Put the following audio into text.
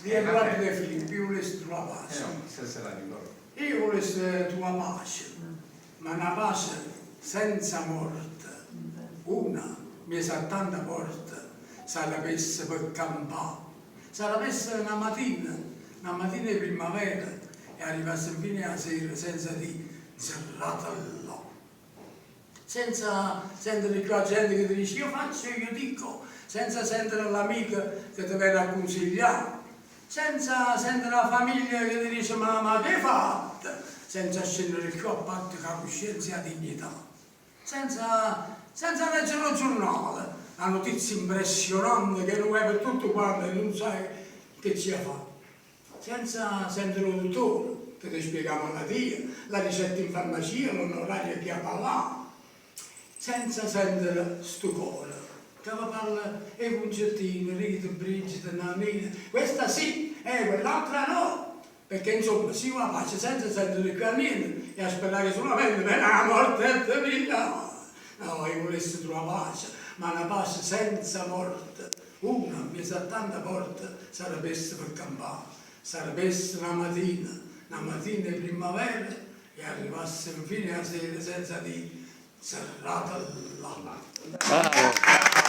Io guardo dei Filippi, io volessi trovare pace. Io volessi trovare pace, ma una pace senza morte. Una, mi sa tanta porta, sarebbe per campare. Sarebbe una mattina di primavera, e arrivasse fino alla sera senza di serrata là. Senza sentire più la gente che ti dice io faccio, io dico, senza sentire l'amica che ti viene a consigliare, senza sentire la famiglia che ti dice ma che hai fatto, senza scendere più a parte con la coscienza e la dignità, senza leggere il giornale, la notizia impressionante che non è per tutto quanto e non sai che ci ha fatto, senza sentire il dottore che ti spiega la malattia, la ricetta in farmacia, l'onorario che ha parlato, senza sentire sto cuore che vi parla e concertini, Rita, Brigida, Nannina, questa sì, quell'altra no, perché insomma si va a pace senza sentere più a niente e a sperare solamente per la morte e vita. No, io volessi trovare pace, ma una pace senza morte. Una, mi sa tanta porta, sarebbe per campare, sarebbe una mattina di primavera e arrivasse infine a sera senza di serrata là.